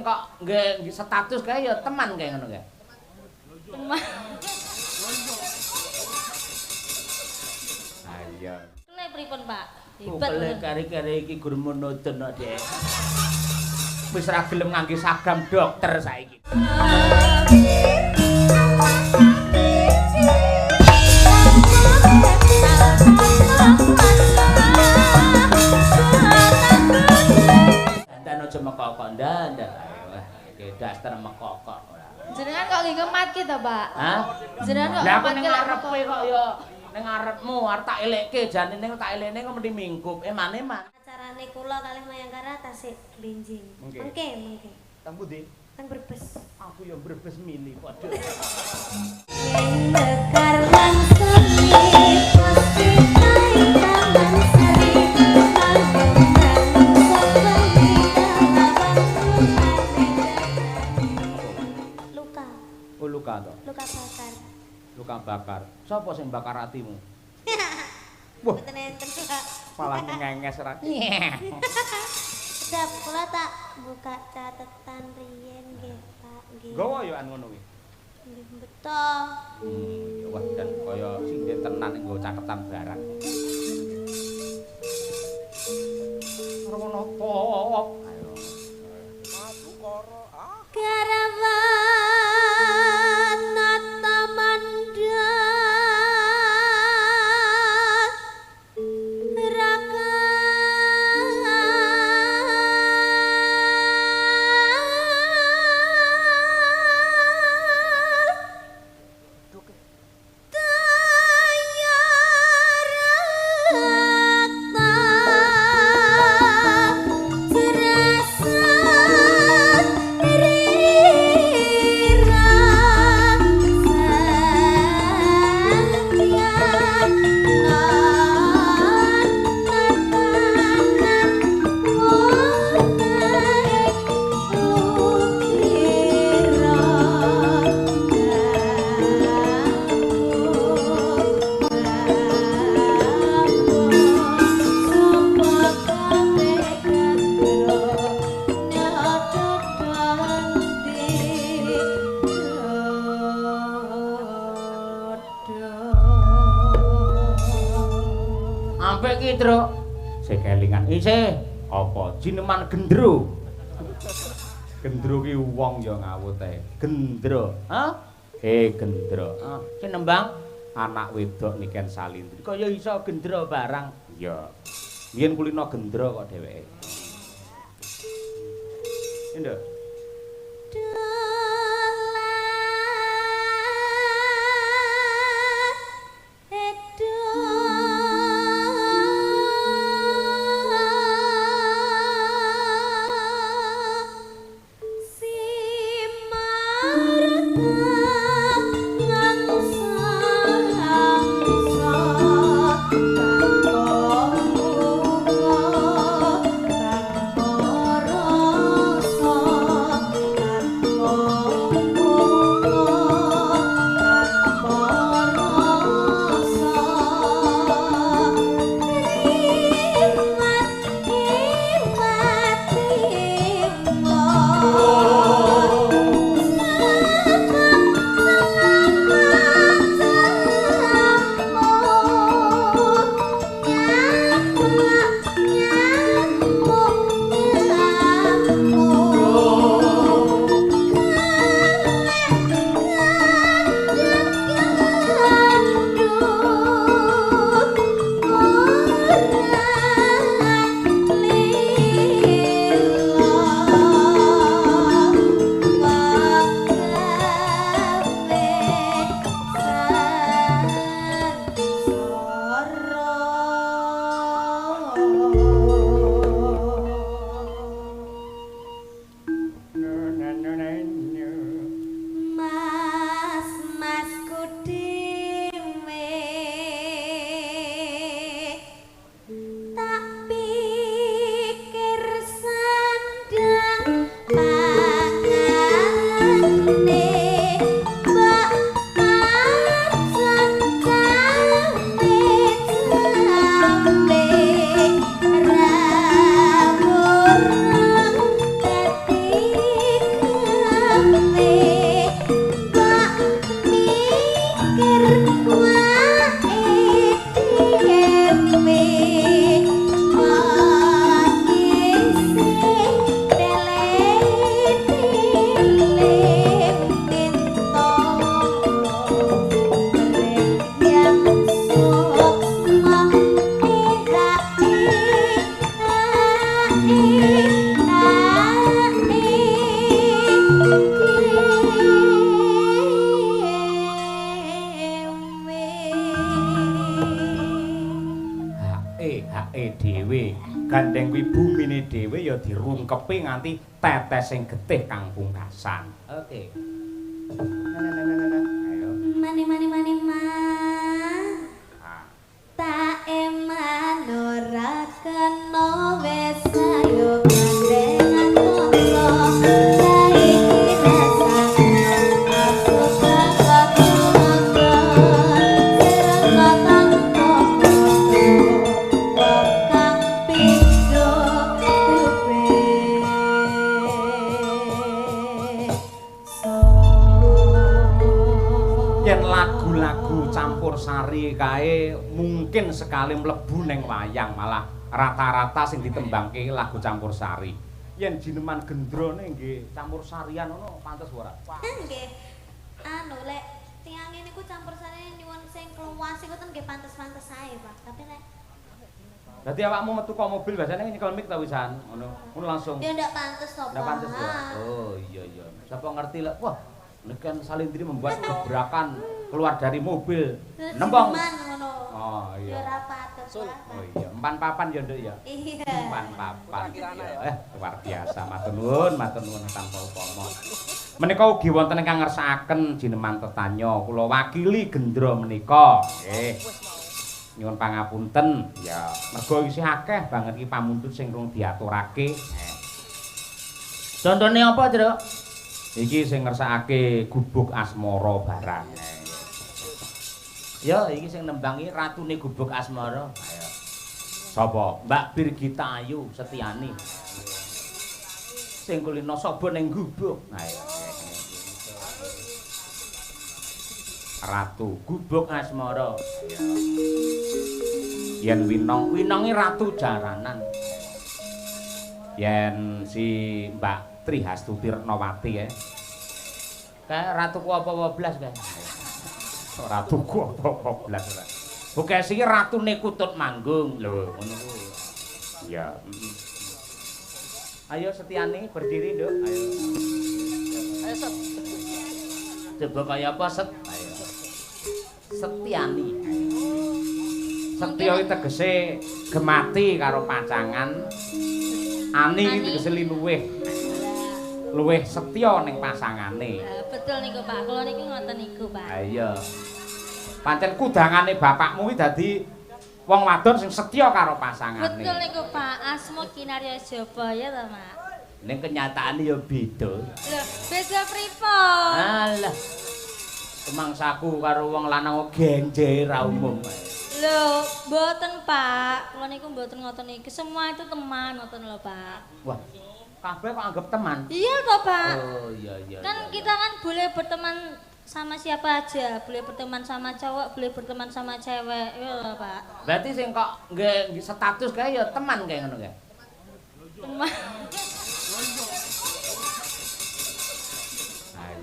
kok nggih status kae ya teman kae ngono kae. Teman. Ayo. Kene pripun, Pak? Kule kari-kari iki gur monoton kok, Dek. Wis ra gelem ngangge sagam dokter saiki. Dandan aja mekokok ndandan. Wah, iki daster mekokok ora. Jenengan kok nggih ngematke to, Pak? Hah? Jenengan kok Lah aku ngematke ning lek ngarepe kok ya ning ngarepmu arep tak elekke jane ning tak elene kok mesti mingkup. Mane mah. Acarane kula kalih Mayangkara tasik benjing. Mengke. Mengke. Tang pundi? Teng Brebes. Aku ya Brebes mili padha. Yen lekar lan seni pasti kae taman sari. Luka. Oh luka to. Luka bakar. Luka bakar. Sopo sing bakar atimu? Wah. Mboten enten, Pak. Malah ngenges ra. Sedap kula tak buka catetan riyen nggih, Pak. Nggih. Gawa ya an ngono kuwi. Nggih betul. Ya wah dan kaya sing tenan nggo caketan barang. Ora ngono po. Ayo. Madu karo ah. Karawan Natamanda Raka Ampek ki, Truk. Sik kelingan isih apa jineman gendro. Gendro ki wong ya ngawut ae. Gendro, ha? Gendro. Sing nembang anak wedok niken salindri. Kaya iso gendro barang. Ya. Biyen kulino gendro kok dheweke. Endo. Rasa gandeng kuwi bumine dhewe ya dirungkepi nganti tetes sing getih kang pungkasan. Oke. Ayo. Mani mani mani ma. Ah. Tak eman ora kena wis ayo gandengan monggo. Saiki rasane aku bakal monggo. Serana tanpa foto wong kang pindho rupe. Yen lagu-lagu campursari kae mungkin sekali mlebu ning wayang, malah rata-rata sing ditembangke lagu campursari. Yen jineman gendrone nggih campursarian ngono pantes ora? Nggih. Anu lek tiange niku campursari nyuwun sing keluas iku ten nggih pantes-pantes ae, Pak. Tapi lek Dadi awakmu metu kok mobil biasane nyekel mic ta wisan ngono. Ngono langsung. ya ndak pantes to, Pak. Ndak pantes ya. Oh iya iya. Siapa ngerti lah. Wah, ini kan Salindri membuat gebrakan keluar dari mobil. Nembang. ngono. Oh Ya iya. ora patut, Pak. Oh iya, empan papan ya Nduk ya. Iya. Empan papan. Iya. Luar biasa. Matur nuwun tanpa upama. Menika ugi wonten ingkang ngersakaken jineman tetanya kula wakili gendra menika. Nggih. Nyuwun pangapunten. Ya, mergo isih akeh banget iki pamuntut sing rung diaturake. Contone apa, Truk? Iki sing ngersakake gubuk asmara barang. Ya, iki sing nembangi ratune gubuk asmara. Ayo. Sapa? Mbak Birgita Ayu Setiani. Sing kulino sapa ning gubuk. Ayo. Ratu gubuk asmara. Yen winongi ratu jaranan. Yen si Mbak Trihastuti Retnawati ya. Kae ratuku apa-apa blas kae. Ratuku apa-apa blas ora. Bukan sih ratune Kutut Manggung lho ngono kuwi. Ya. Ayo Setiani berdiri, Nduk. Ayo. Ayo Set. Coba kaya apa Set? Ayo. Setiani. Setya iki tegese gemati karo pacangan. Ani iki tegese luweh. Luweh setya ning pasangane. Betul niku Pak, kula niki ngoten niku Pak. Ha iya. Pancen kudangane bapakmu iki dadi wong wadon sing setya karo pasangane. Betul niku Pak, asma Kinarya Jabaya ta Pak. Ning kenyataane ya beda. Lho, beda pripun? Alah. Semangsaku karo wong lanang genje ra umum. Lho, mboten Pak. Kula niku mboten ngoten iki. Semua itu teman ngoten lho Pak. Wah, kabeh kok anggap teman. Iya toh Pak. Oh iya iya. Kan kita kan boleh berteman sama siapa aja, boleh berteman sama cowok, boleh berteman sama cewek, iya lho Pak. Berarti sing kok nggih status kae ya teman kae ngono kae. Teman.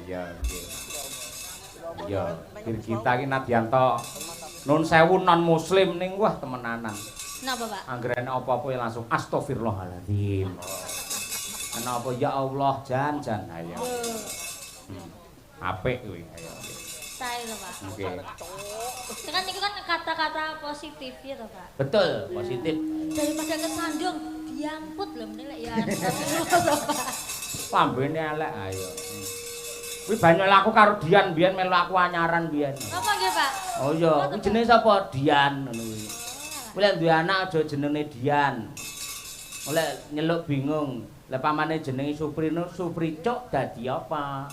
Iya nggih. Iya, Birgita iki Nadianto nun sewu non muslim ning wah temenanan. Napa Pak? Anggerane apa-apa ya langsung astagfirullahaladzim. Kenapa ya Allah jan ayo. Apik kuwi ayo. Saya lho Pak. Nggih. Kan itu kan kata-kata positif ya toh Pak. Betul, positif. Daripada kesandung, diamput lho meneh lek ya. Lambene elek ayo. Kuwi banyak aku karo Dian biyen melu aku anyaran biyen. Apa nggih Pak? Oh iya, kuwi jenenge sapa? Dian ngono kuwi. Kuwi lek duwe anak aja jenenge Dian. Oleh nyeluk bingung. Lah pamane jenenge Suprino, Supricuk dadi apa?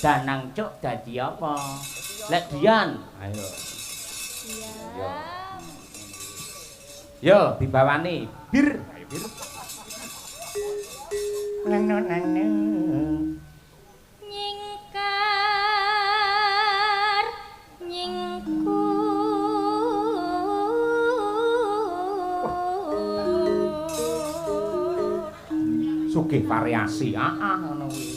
Danang Cuk dadi apa? Lek Dian, ayo. Iya. Yo dibawani bir, ayo bir. Nang. Nyingkar nyingku Sugih variasi, ngono kuwi.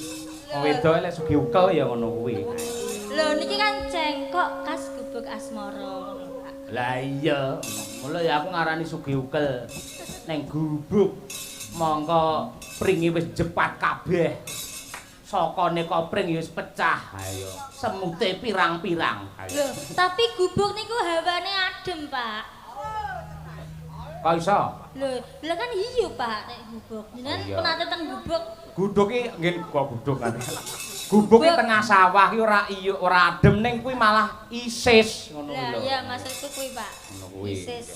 Wong wedok lek sugih ukel ya ngono kuwi. Lho niki kan cengkok khas gubuk asmara ngono Pak. Lah iya, mula ya aku ngarani sugih ukel. Neng gubuk mongko pringi wis jepat kabeh. Sokone kopring ya wis pecah. Ayo, semute pirang-pirang. Ayo. Lho, tapi gubuk niku hawane adem, Pak. Kok iso? Lho, lha kan iya Pak nek gubuk. Jenengan Iya. penate ten gubuk. Guduk iki nggih kok guduk kan. Gubuk iki tengah sawah iki ora iya ora adem ning kuwi malah isis ngono kuwi Lah lho. iya maksudku kuwi Pak. Ngono kuwi. Isis.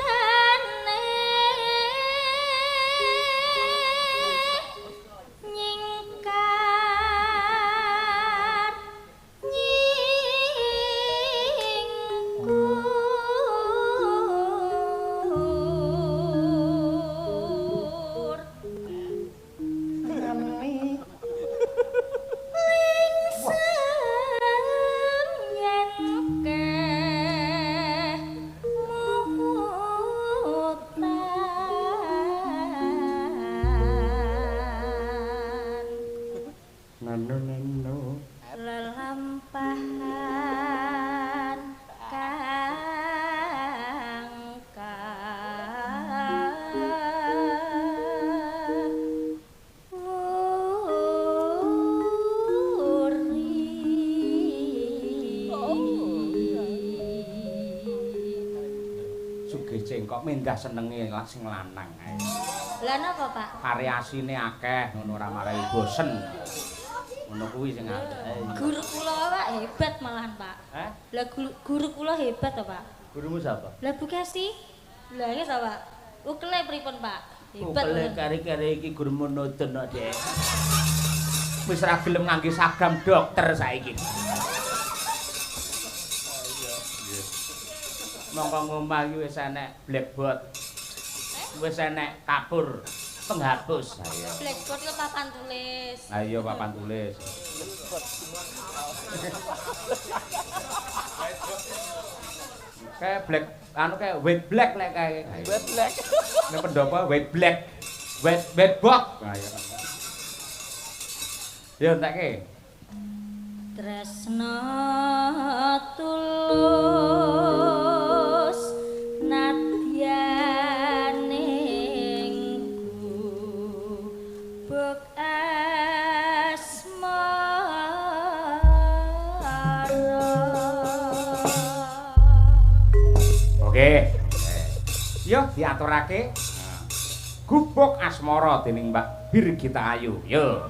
Wiwitane nyingkar nyingkur Nanu. lelampahan Sugih cengkok mendah senenge sing lanang ae. Lah napa Pak? Variasine akeh ngono ora marai bosen. Ngono kuwi sing akeh. Guru kula Pak hebat malahan Pak. Hah? Lah guru kula hebat to Pak. Gurumu sapa? Lah Bu Kesti. Lah iki to Pak. Ukele pripun Pak? Hebat. Ukele kare-kare iki gurumu nudun kok, Dek. Wis ra gelem ngangge sagam dokter saiki. Mongko ngomah iki wis enek blackboard. Wis enek kapur penghapus. Ayo. Blackboard ke papan tulis. Ayo papan tulis. Kayak black anu kayak white black lek kayak. White black. Nek pendopo white black. White box. Ayo. Yo entekke. Tresno tulus nadyaning gubuk asmara. Oke. Yo diaturake. Gubuk asmara dening Mbak Birgita Ayu. Yo.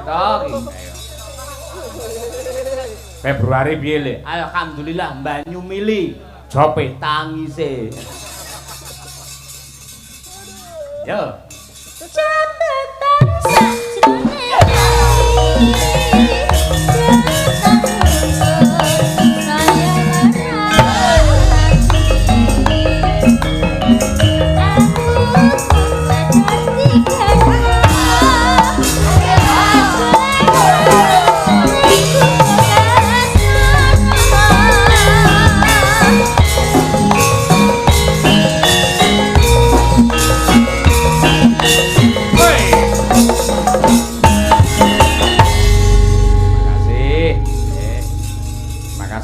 to iki. Ayo. Februari piye le? Alhamdulillah banyu mili. Jope tangise. Yo. Catatan sajrone ati.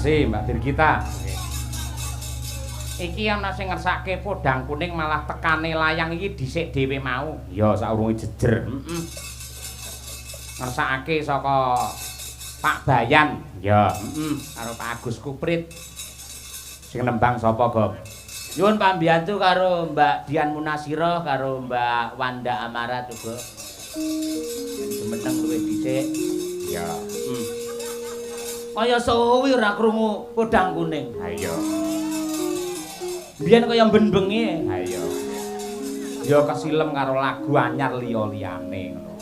Mbak Dirgita. Iki ana sing ngersake podang kuning malah tekane layang iki dhisik dhewe mau. Ya saurunge jejer. Ngersakake saka Pak Bayan. Ya, karo Pak Agus Kuprit. Sing nembang sapa, Gom? Nyuwun pambiyantu karo Mbak Dian Munasira karo Mbak Wanda Amara juga. Semeneng luwih dhisik. Ya, kaya suwi ora krungu podang kuning. Ha iya. Biyen kaya ben-bengi. Ha iya. Ya kesilem karo lagu anyar liya-liyane ngono.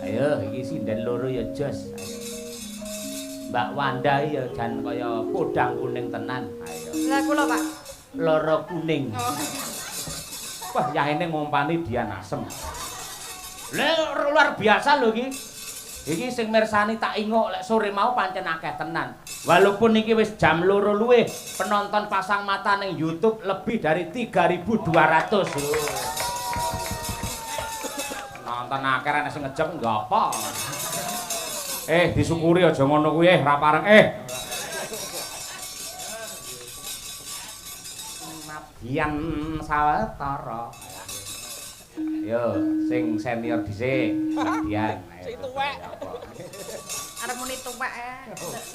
Ayo iki sinden loro ya jos. Ayo. Mbak Wanda ya jan kaya podang kuning tenan. Ayo. Lah kula, Pak. Loro kuning. Oh. Wah, yaene ngompani Dian Asem. Luar biasa lho iki. Iki sing mirsani tak ingok lek sore mau pancen akeh tenan. Walaupun iki wis jam 2 luwih, penonton pasang mata ning YouTube lebih dari 3.200. Nonton akeh nek sing ngejek enggak apa. Disyukuri aja ngono kuwi ra pareng Dian Sawetara. Yo, sing senior dhisik, Dian. Sing tuwek. Arep muni tuwek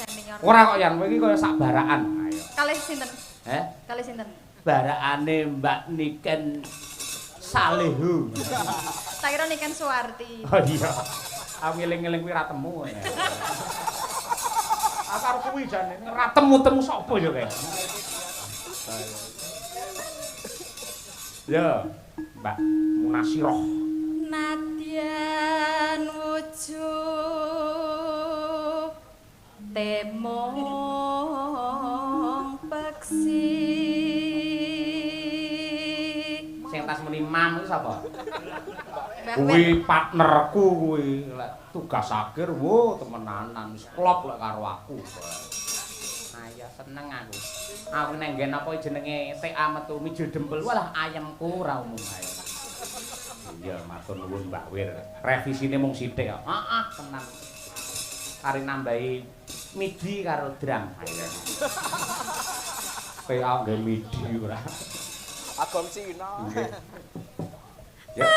senior. Ora kok Yan, kowe iki kaya sak baraan. Ayo. Kalih sinten? Kalih sinten? Barakane Mbak Niken Salehu. Tak kira Niken Suwarti. Oh iya. Aku ngeling-eling kuwi ra temu. Aku karo kuwi jane ra temu-temu sapa ya kae. Ya, Mbak Munasirah. Nadyan wujud temong peksi. Sing tas muni mam iki sapa? Kuwi partnerku kuwi. Lek tugas akhir wo temenanan wis klop lek karo aku. Ayo seneng aku. Aku neng nggen apa jenenge TA metu mijil dempel walah ayemku ora umum ae. Iya matur nuwun Mbak Wir. Revisine mung sithik kok. Heeh tenan. Kari nambahi midi karo drum. Ayo. PA nggen midi ora. Agam Cina. Nggih. Ya.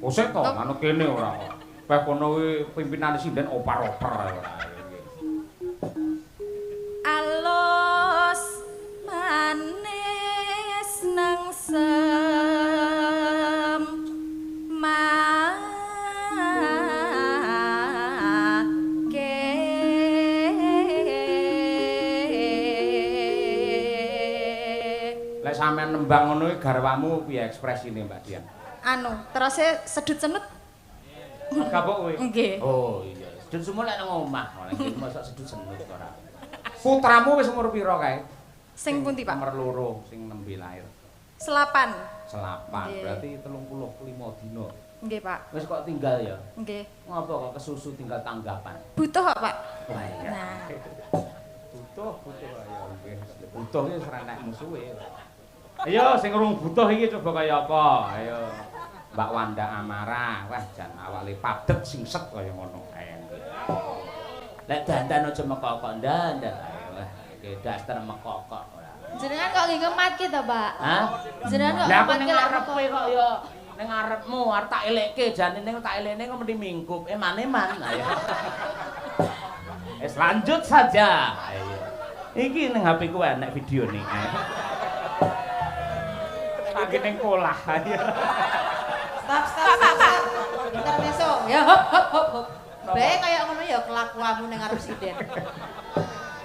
Osek to, manut kene ora kok. Peh kono kuwi pimpinane sinden opar-opar ora. Alus manis nang sem Lek sampean nembang ngono iki garwamu piye ekspresine Mbak Dian? Anu, terase sedut senut. Kapok kowe? Nggih. Oh iya, sedut sumur lek nang omah, ora iki masak sedut senut ora. Putramu wis umur pira kae? Sing pundi, Pak? Nomor loro sing nembe lahir. Selapan. Selapan, Nggih. berarti 35 dina. Nggih, Pak. Wis kok tinggal ya? Nggih. Ngapa kok kesusu tinggal tanggapan? Butuh kok, Pak? Wah iya. Nah. Butuh ya nggih. Butuh iki ora enek musuhe. Ayo sing urung butuh iki coba kaya apa? Ayo. Mbak Wanda Amara, wah jan awake padet singset kaya ngono kae. Lek dandan aja mekok-kok ndandan. Ayo wah iki daster mekok-kok ora. Jenengan kok nggih ngematke to, Pak? Hah? Jenengan kok Lah aku ngematke ning lek ngarepe kok ya ning ngarepmu arep tak elekke jane ning tak elekne kok mesti mingkup. Eman-eman. Ayo. Wis lanjut saja. Ayo. Iki ning HP ku enek video nih. Ayo. Lagi ning kolah. Ayo. Stop. Intermezzo. Ya hop. Bae kaya ngono ya kelakuanmu ning arep sinden.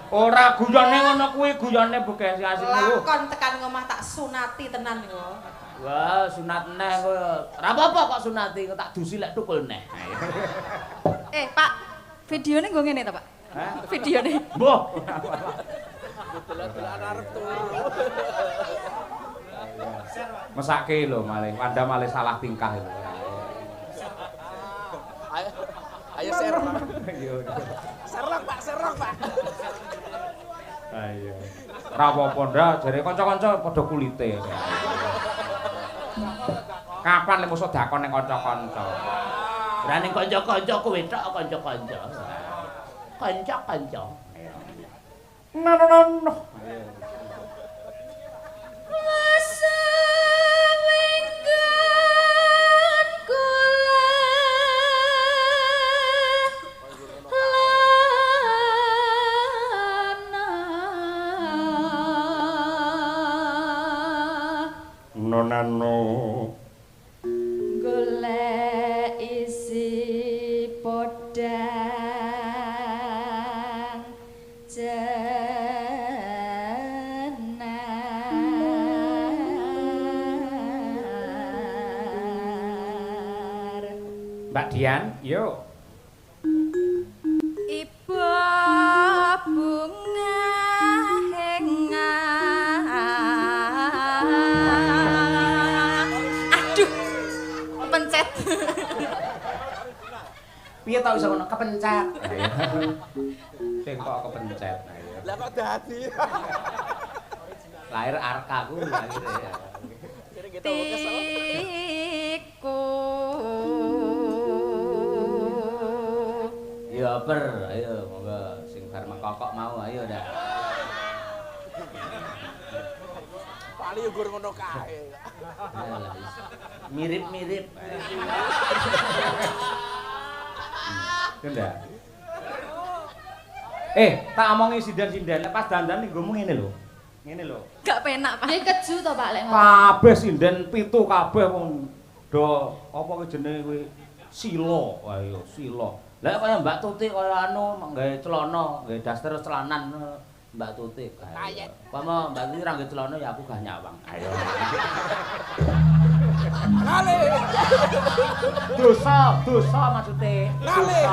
Ora guyone ngono kuwi, guyone beges asine lho. Lakon tekan ngomah tak sunati tenan yo. Wah, sunat neh kowe. Ora apa-apa kok sunati, tak dusi lek tukul neh. Pak, videone nggo ngene to, Pak? Hah? Videone. Mbah. Dolan-dolan arep turu. Mesake lho malih, Wanda malih salah tingkah itu. Ayo serok. Ayo. Serok, Pak. Ayo. Ora apa-apa ndak, jare kanca-kanca padha kulite. Kapan lek musuh dakon ning kanca-kanca? Ora ning kanca-kanca kowe tok kanca-kanca. Kanca-kanca. No. Nonano golek isi podang jenar. Mbak Dian, yuk. Ibu bunga aduh pencet. Piye tau iso ngono kepencet. Sing kok kepencet. Lah kok dadi. Lahir arka ku lahir ya. Tiku Ya ber, ayo monggo sing bar mengkokok mau ayo dah. Paling yo gur ngono kae. Mirip-mirip. Kendak. Tak omongi sinden-sinden pas dandan ning nggomu ngene lho. Ngene lho. gak penak, Pak. Nggih keju to, Pak, lek ngoten. Kabeh sinden pitu kabeh wong do apa ki jenenge kuwi sila. Ayo sila. Lah kaya Mbak Tuti kaya anu nggawe celana, nggawe daster celanan Mbak Tuti. Pama Mbak Tuti ra nggawe celana ya aku gak nyawang. Ayo. Lali. Dosa maksude. Dosa.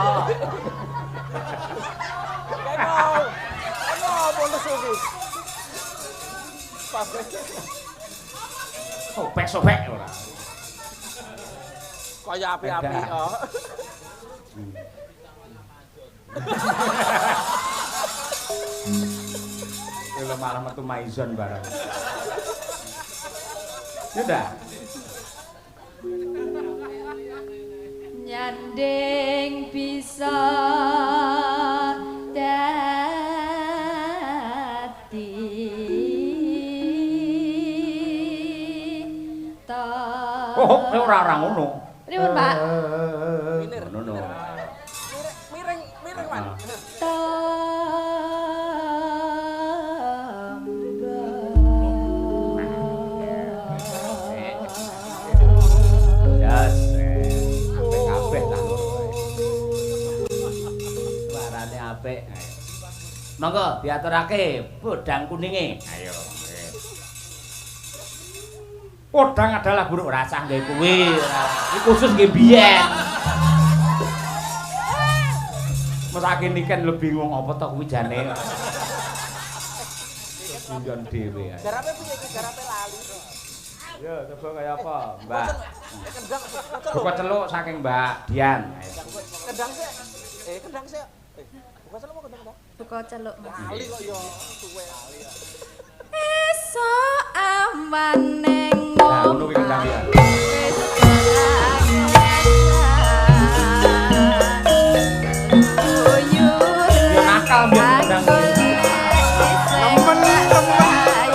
Ano bonus iki? Sobek-sobek ora. Kaya api-api yo. Kalau malah metu maizon barang. Ya udah. Nyanding bisa dadi ta. Oh, ora ngono. Pripun, Pak? Ngono. Miring, Man. Yes, apik-apik ta. Suarane apik. Monggo diaturake podang kuninge. Ayo. Podang adalah buruk rasah nggih kuwi. Iki khusus nggih biyen. Mesake niken lu bingung apa to kuwi jane. Guyon dhewe ae. Garape piye iki? Garape lali. Ya, coba kaya apa, Mbak? Kendang, Buka celuk saking Mbak Dian. kendang sik. Kendang sik. Buka celuk mau kendang. Buka celuk, Mas. Lali kok yo suwe. Esok awan neng Nah, ngono kuwi kendang ya. Ya nakal biar kendang. Temen-temen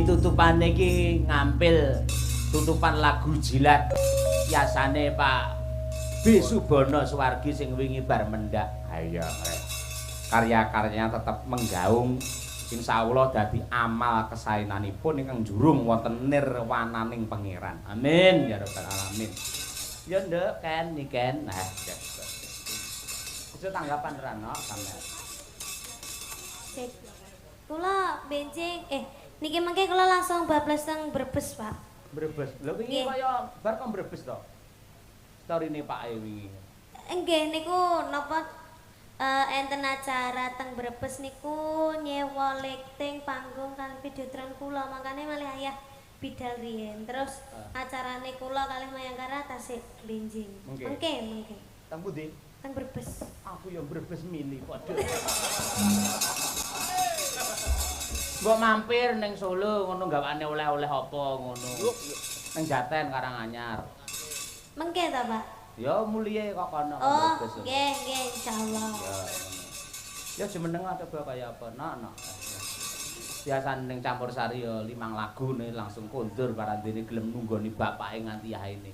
tutupane iki ngampil tutupan lagu jilat yasane Pak B Subono Suwargi sing wingi bar mendak. Ayo rek. Karya-karyanya tetep menggaung insyaallah dadi amal kesaenanipun ingkang jurung wonten nirwananing pangeran. Amin ya rabbal alamin. Ya nduk Ken niken. Nah, itu tanggapan Rano sampean. Sik. Kula benjing niki mengke kula langsung bablas teng Brebes, Pak. Brebes. Lho wingi kaya bar kok Brebes to? Storine Pak E wingi. Nggih niku napa enten acara teng Brebes niku nyewa lighting panggung kan videotron kula makane malih ayah bidal riyen. Terus acarane kula kalih Mayangkara tasik glinjing. Mengke. Teng pundi? Teng Brebes. Aku ya Brebes mili padha. Mbok mampir ning Solo ngono gawane oleh-oleh apa ngono. Ning Jaten Karanganyar. Mengke ta, Pak? Ya muliye kok kono Oh, Brebes. nggih insyaallah. Ya jemeneng coba kaya apa? Nah. Biasane ning campur sari ya 5 lagu nih langsung kondur parandene gelem nunggoni bapake nganti yaene.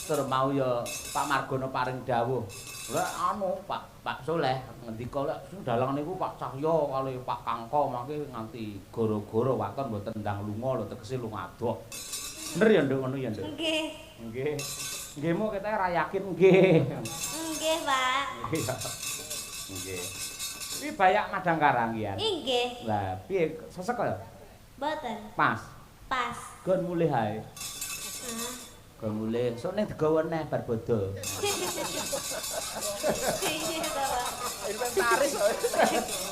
Tur mau ya Pak Margono paring dawuh. Lah anu Pak Soleh ngendika lek dalang niku Pak Cahyo kali Pak Kangko mangke nganti goro-goro waton mboten ndang lunga lho tegese lunga adoh. Bener ya Nduk ngono ya Nduk? Nggih. Nggih. Nggihmu kita ra yakin nggih. Nggih, Pak. Nggih. Iki bayak Madang Karang ya. Nggih. Lah piye sesek ya? Mboten. Pas. Pas. Gon mulih hae. Ah. Gon mulih sok ning digawa neh bar bodo. Iya, Pak. Inventaris.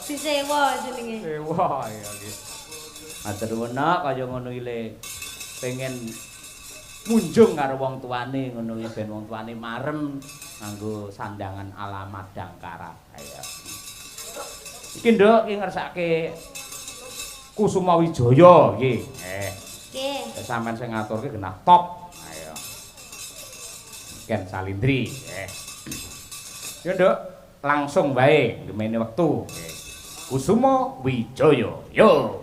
Disewa jenenge. Wah, ya nggih. Matur nuwun kaya ngono ile pengen munjung karo wong tuane ngono ya ben wong tuane marem nganggo sandangan ala Madangkara. Ayo. Iki Nduk iki ngersake Kusuma Wijaya iki. Nggih. Sampeyan sing ngaturke genah top. Ayo. Ken Salindri. Yo Nduk, langsung wae ngemene wektu. Kusuma Wijaya. Yo.